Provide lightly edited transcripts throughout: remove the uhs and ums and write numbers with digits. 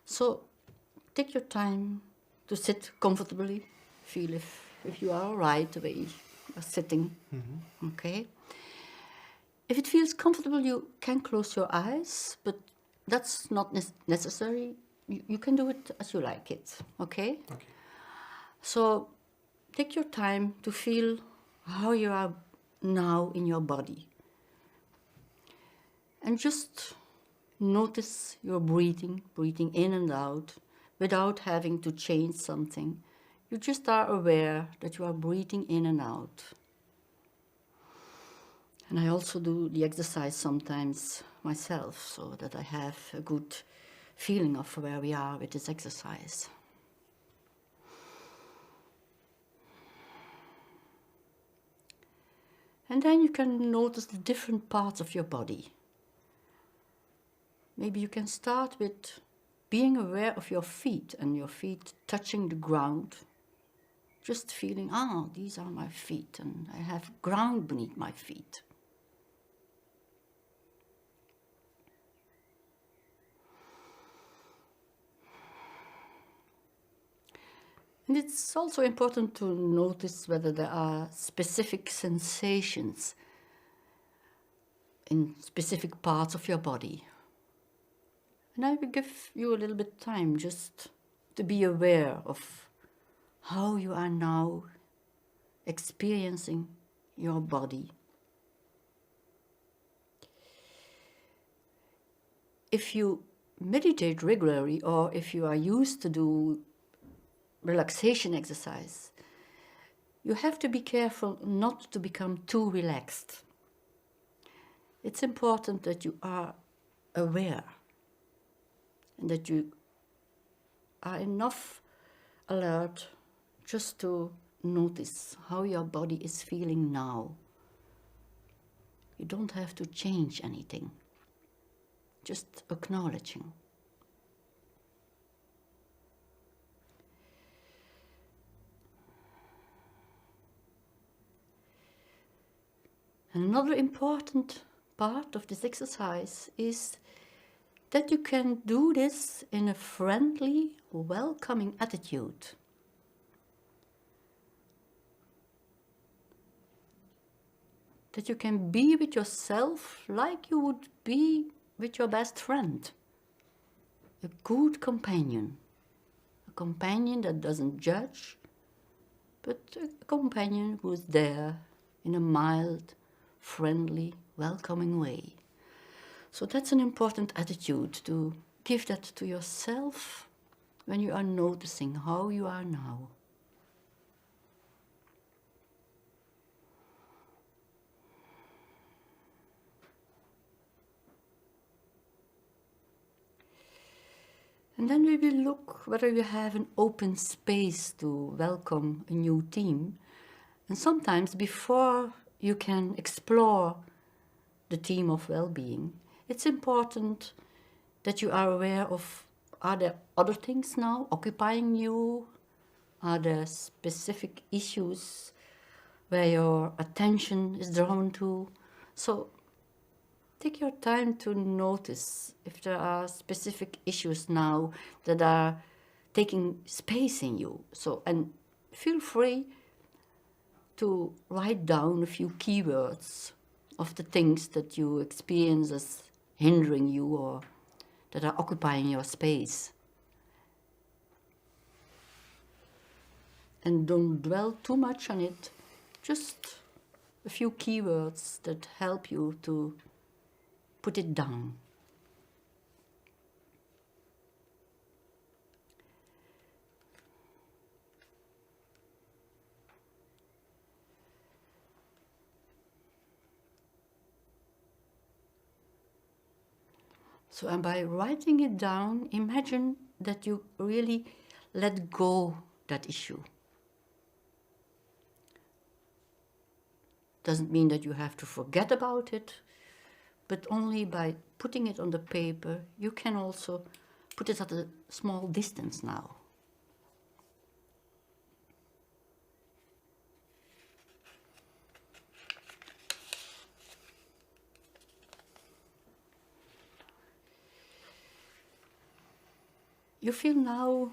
So take your time to sit comfortably. Feel if you are all right the way you are sitting. Okay. If it feels comfortable, you can close your eyes, but that's not necessary. You can do it as you like it. Okay. Okay. So take your time to feel how you are now in your body. And just notice your breathing in and out without having to change something. You just are aware that you are breathing in and out. And I also do the exercise sometimes myself so that I have a good feeling of where we are with this exercise. And then you can notice the different parts of your body. Maybe you can start with being aware of your feet and your feet touching the ground. Just feeling, these are my feet and I have ground beneath my feet. And it's also important to notice whether there are specific sensations in specific parts of your body. And I will give you a little bit of time just to be aware of how you are now experiencing your body. If you meditate regularly or if you are used to do relaxation exercise, you have to be careful not to become too relaxed. It's important that you are aware and that you are enough alert just to notice how your body is feeling now. You don't have to change anything, just acknowledging. Another important part of this exercise is that you can do this in a friendly, welcoming attitude. That you can be with yourself like you would be with your best friend. A good companion. A companion that doesn't judge, but a companion who is there in a mild, friendly, welcoming way. So that's an important attitude, to give that to yourself when you are noticing how you are now. And then we will look whether you have an open space to welcome a new team. And sometimes before you can explore the theme of well-being, it's important that you are aware of, are there other things now occupying you? Are there specific issues where your attention is drawn to? So take your time to notice if there are specific issues now that are taking space in you. So, and feel free to write down a few keywords of the things that you experience as hindering you or that are occupying your space. And don't dwell too much on it, just a few keywords that help you to put it down. So, and by writing it down, imagine that you really let go that issue. Doesn't mean that you have to forget about it, but only by putting it on the paper, you can also put it at a small distance now. you feel now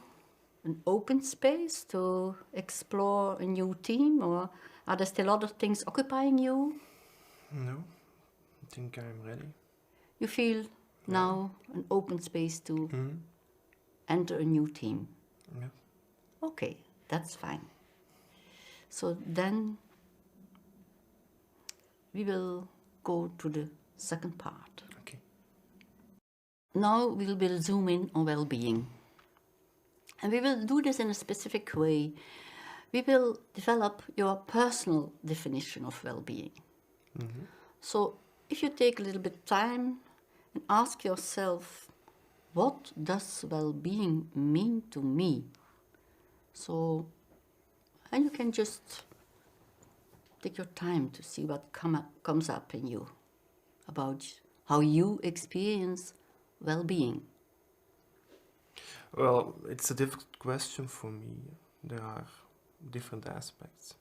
an open space to explore a new theme, or are there still other things occupying you? No, I think I'm ready. You feel now an open space to enter a new theme. Yeah. Okay, that's fine. So then we will go to the second part. Okay. Now we will zoom in on well-being. And we will do this in a specific way. We will develop your personal definition of well-being. So if you take a little bit time and ask yourself, what does well-being mean to me? So, and you can just take your time to see what comes up in you about how you experience well-being. Well, it's a difficult question for me. There are different aspects.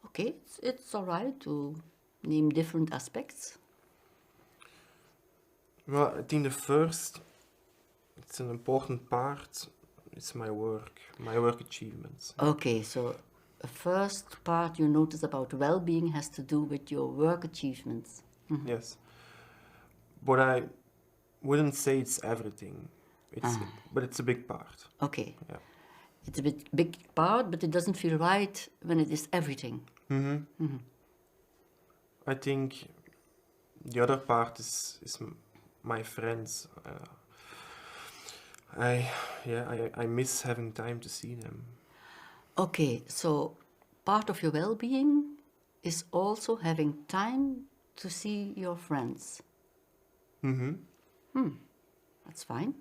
Okay, it's all right to name different aspects. Well, I think the first, it's an important part, it's my work achievements. Okay, so the first part you notice about well-being has to do with your work achievements. Yes. But I wouldn't say it's everything. But it's a big part. Okay, Yeah. it's a big part, but it doesn't feel right when it is everything. I think the other part is my friends. I miss having time to see them. Okay, so part of your well-being is also having time to see your friends. That's fine.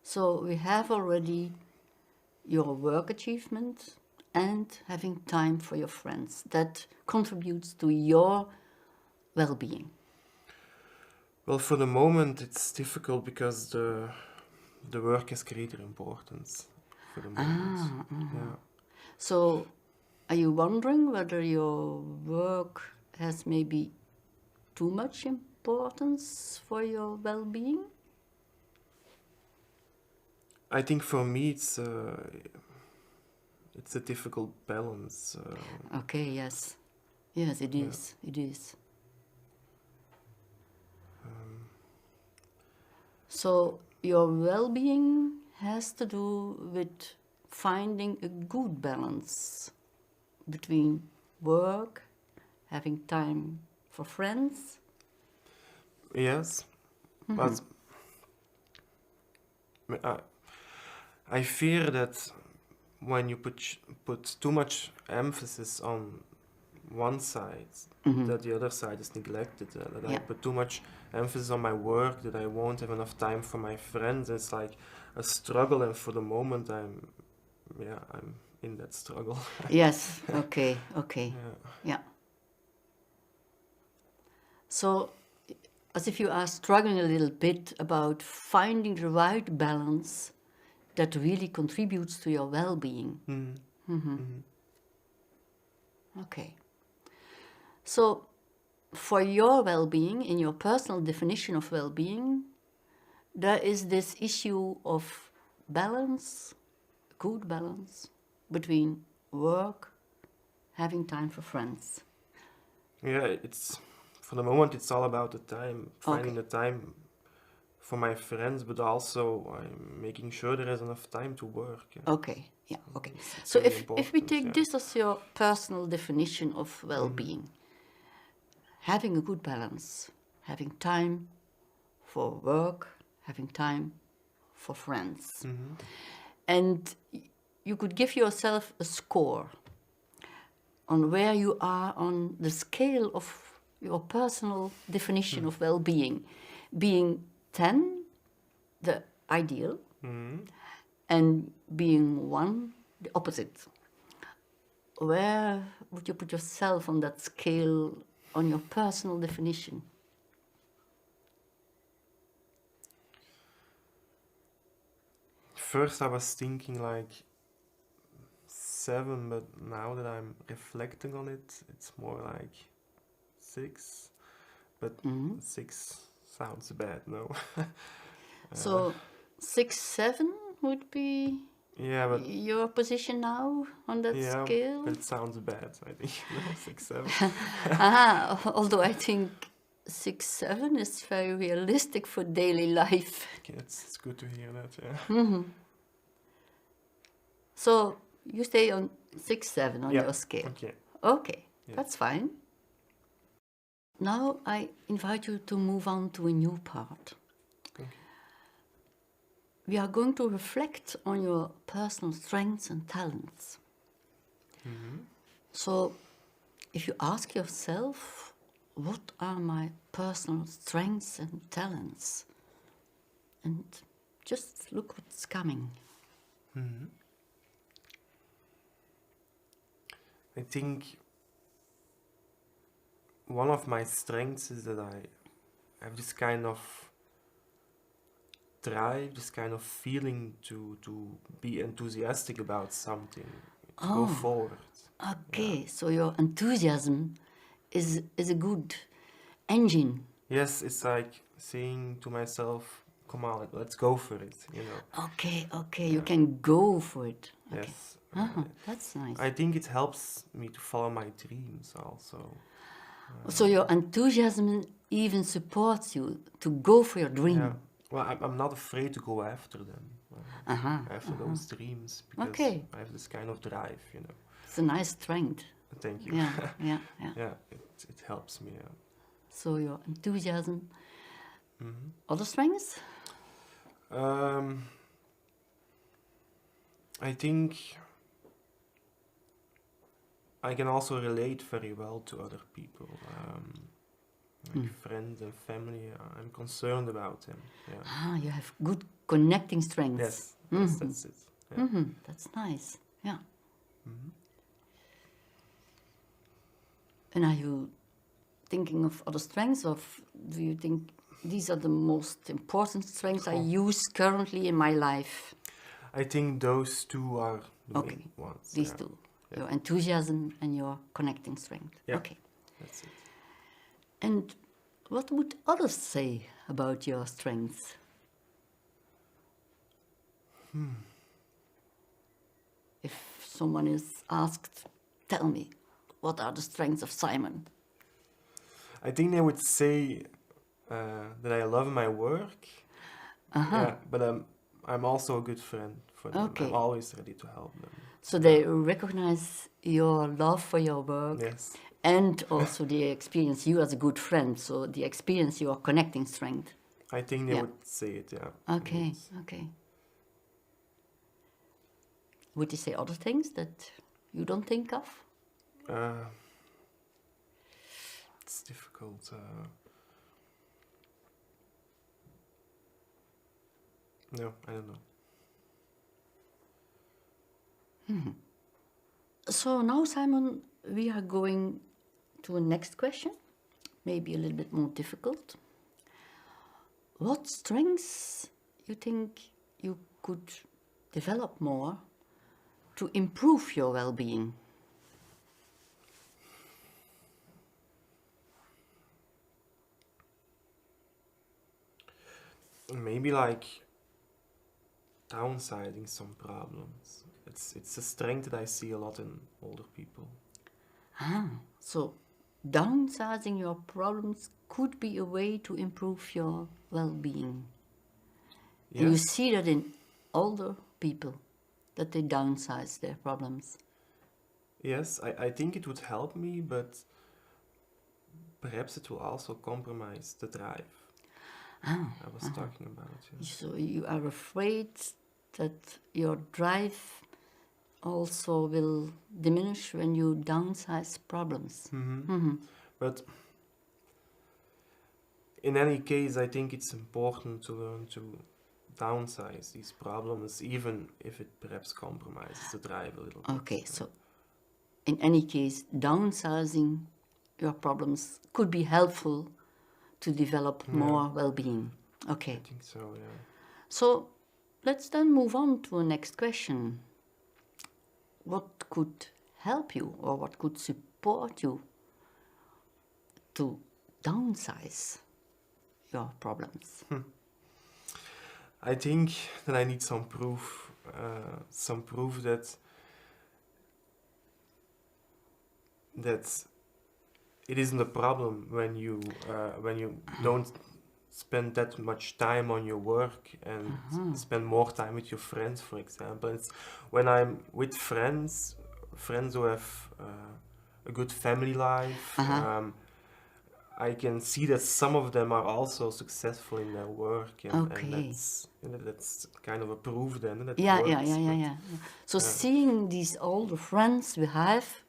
So we have already your work achievement and having time for your friends. That contributes to your well-being. Well, for the moment it's difficult because the work has greater importance for the moment. Yeah. So are you wondering whether your work has maybe too much importance for your well-being? I think for me it's a difficult balance. Okay, yes. Yes, it is. It is. So your well-being has to do with finding a good balance between work, having time for friends. Yes, but I fear that when you put too much emphasis on one side, that the other side is neglected. That I put too much emphasis on my work, that I won't have enough time for my friends. It's like a struggle, and for the moment, I'm in that struggle. Yes. Okay. Yeah. So, as if you are struggling a little bit about finding the right balance that really contributes to your well-being. Okay. So, for your well-being, in your personal definition of well-being, there is this issue of balance, good balance, between work, having time for friends. Yeah, it's for the moment it's all about the time, finding the time for my friends, but also I'm making sure there is enough time to work. Yeah. Okay, yeah, okay. It's So really if we important, take this as your personal definition of well-being, having a good balance, having time for work, having time for friends. And you could give yourself a score on where you are on the scale of your personal definition of well-being, being 10, the ideal, and being 1, the opposite. Where would you put yourself on that scale on your personal definition? First I was thinking like 7, but now that I'm reflecting on it, it's more like 6. But 6 sounds bad, no? So 6-7 would be Yeah, but your position now on that yeah, scale. but it sounds bad. I think 6-7. Although I think 6-7 is very realistic for daily life. Okay, it's good to hear that. Yeah. So you stay on 6-7 on Yeah. your scale. Okay. Okay, Yes. that's fine. Now I invite you to move on to a new part. Okay. We are going to reflect on your personal strengths and talents. So if you ask yourself, what are my personal strengths and talents? And just look what's coming. I think one of my strengths is that I have this kind of drive, this kind of feeling to be enthusiastic about something, to go forward. Okay, so your enthusiasm is a good engine. Yes, it's like saying to myself, "Come on, let's go for it," you know. Okay, you can go for it. Okay. Yes. That's nice. I think it helps me to follow my dreams also. So your enthusiasm even supports you to go for your dream. Yeah. Well, I'm not afraid to go after them. After those dreams, because Okay. I have this kind of drive, you know. It's a nice strength. Thank you. Yeah. Yeah, it helps me. Yeah. So your enthusiasm. Other strengths? I think I can also relate very well to other people. Like friends and family, I'm concerned about them. Yeah. You have good connecting strengths. Yes, yes, that's it. Yeah. That's nice. Yeah. And are you thinking of other strengths, or do you think these are the most important strengths I use currently in my life? I think those two are the main ones. These two. Yeah. Your enthusiasm and your connecting strength. Yeah. Okay. That's it. And what would others say about your strengths? If someone is asked, tell me, what are the strengths of Simon? I think they would say that I love my work. Yeah, but I'm also a good friend for them. Okay. I'm always ready to help them. So they recognize your love for your work. Yes. And also they experience you as a good friend, so they experience your connecting strength. I think they Yeah. would say it, yeah. Okay, Yes. okay. Would they say other things that you don't think of? It's difficult. No, I don't know. So now, Simon, we are going to a next question, maybe a little bit more difficult. What strengths you think you could develop more to improve your well-being? Maybe like downsizing some problems. It's a strength that I see a lot in older people. So downsizing your problems could be a way to improve your well-being. Yes. And you see that in older people, that they downsize their problems. Yes, I think it would help me, but perhaps it will also compromise the drive I was talking about. Yeah. So you are afraid that your drive also will diminish when you downsize problems. But in any case, I think it's important to learn to downsize these problems, even if it perhaps compromises the drive a little bit. Okay, so in any case, downsizing your problems could be helpful to develop more well-being. Okay. I think so, yeah. So let's then move on to a next question. What could help you, or what could support you to downsize your problems? I think that I need some proof that it isn't a problem when you don't spend that much time on your work and spend more time with your friends, for example. It's when I'm with friends who have a good family life. I can see that some of them are also successful in their work, and Okay. that's kind of a proof then that it Yeah, works. yeah, yeah, yeah, yeah. So seeing these older friends we have,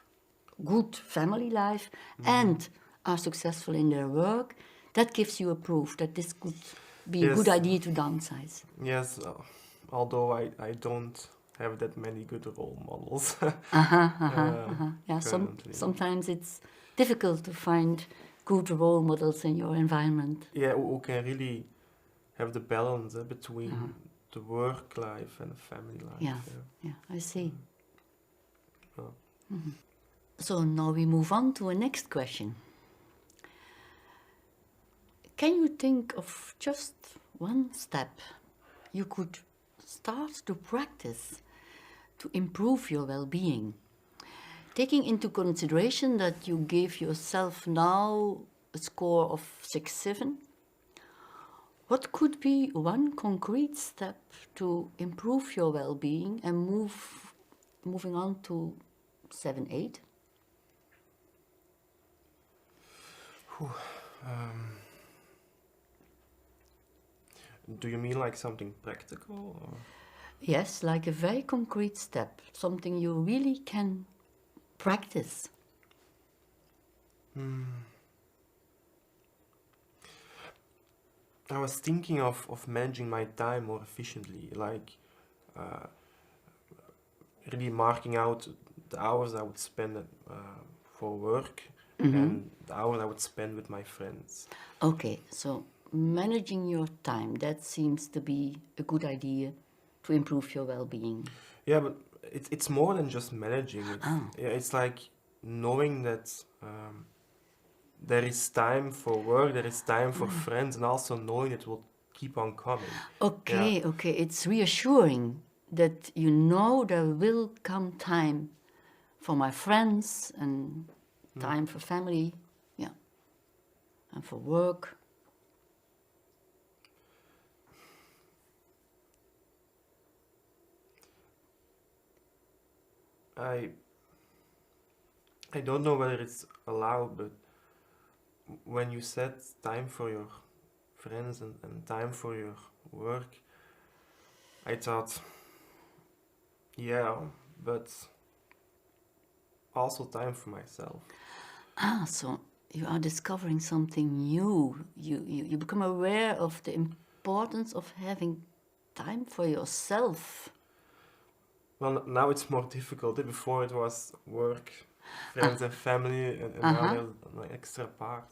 good family life, and are successful in their work, that gives you a proof that this could be a good Yes, idea to downsize. yes. Although I don't have that many good role models Yeah, currently. sometimes it's difficult to find good role models in your environment. Yeah, who can really have the balance between the work life and the family life. Yeah, yeah, I see. Oh. So now we move on to a next question. Can you think of just one step you could start to practice to improve your well-being? Taking into consideration that you gave yourself now a score of 6-7, what could be one concrete step to improve your well-being and moving on to 7-8? Do you mean like something practical? Or? Yes, like a very concrete step, something you really can practice. I was thinking of managing my time more efficiently, like uh, really marking out the hours I would spend for work and the hours I would spend with my friends. Okay, so managing your time, that seems to be a good idea to improve your well-being. Yeah, but it's more than just managing it. Yeah, it's like knowing that there is time for work, there is time for friends, and also knowing it will keep on coming. Yeah, Okay, okay, it's reassuring that you know there will come time for my friends and time for family, yeah, and for work. I I don't know whether it's allowed, but when you set time for your friends and time for your work, I thought, yeah, but also time for myself. So you are discovering something new. You become aware of the importance of having time for yourself. Well, now it's more difficult. Before it was work, friends and family, and now there's an extra part.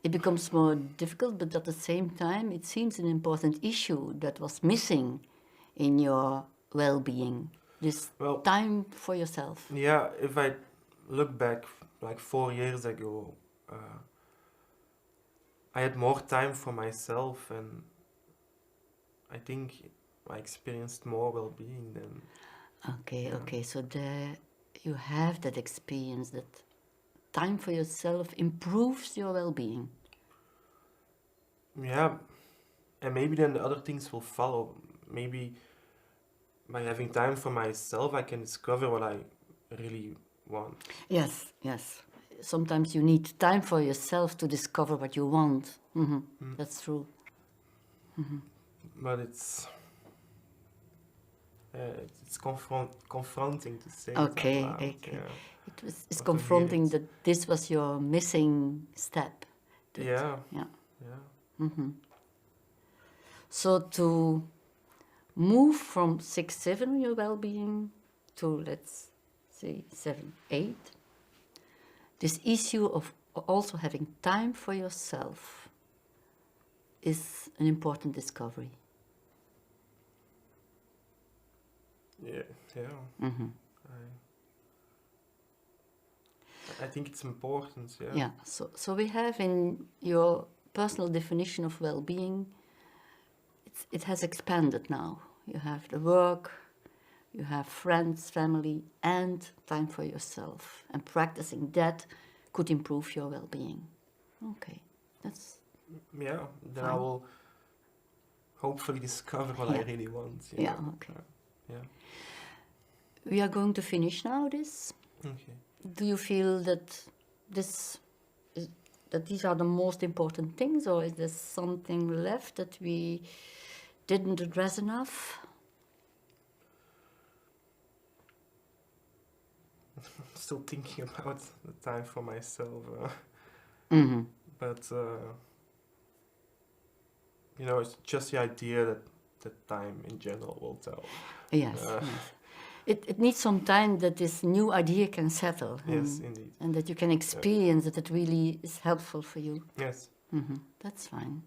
It becomes more difficult, but at the same time, it seems an important issue that was missing in your well-being. This Well, time for yourself. yeah, if I look back like 4 years ago, I had more time for myself, and I think I experienced more well-being then. Okay, okay. So there you have that experience that time for yourself improves your well-being. Yeah, and maybe then the other things will follow. Maybe by having time for myself, I can discover what I really want. Yes, yes. Sometimes you need time for yourself to discover what you want. That's true. But it's confronting to say it out Okay, loud. okay. Yeah, It's or to hear confronting it. that this was your missing step. That, Yeah, yeah. yeah. So to move from 6-7 your well-being to, let's say, 7-8, this issue of also having time for yourself is an important discovery. Yeah, yeah. I think it's important. Yeah. Yeah. So we have in your personal definition of well-being, it has expanded now. You have the work, you have friends, family, and time for yourself. And practicing that could improve your well-being. Okay, that's Yeah, then I fine. will hopefully discover what I really want. You Yeah, know. okay. Yeah. We are going to finish now this. Okay. Do you feel that that these are the most important things, or is there something left that we didn't address enough? I'm still thinking about the time for myself. But, you know, it's just the idea that time in general will tell. Yes, yes. It needs some time that this new idea can settle. Yes, indeed. And that you can experience that it really is helpful for you. Yes. That's fine.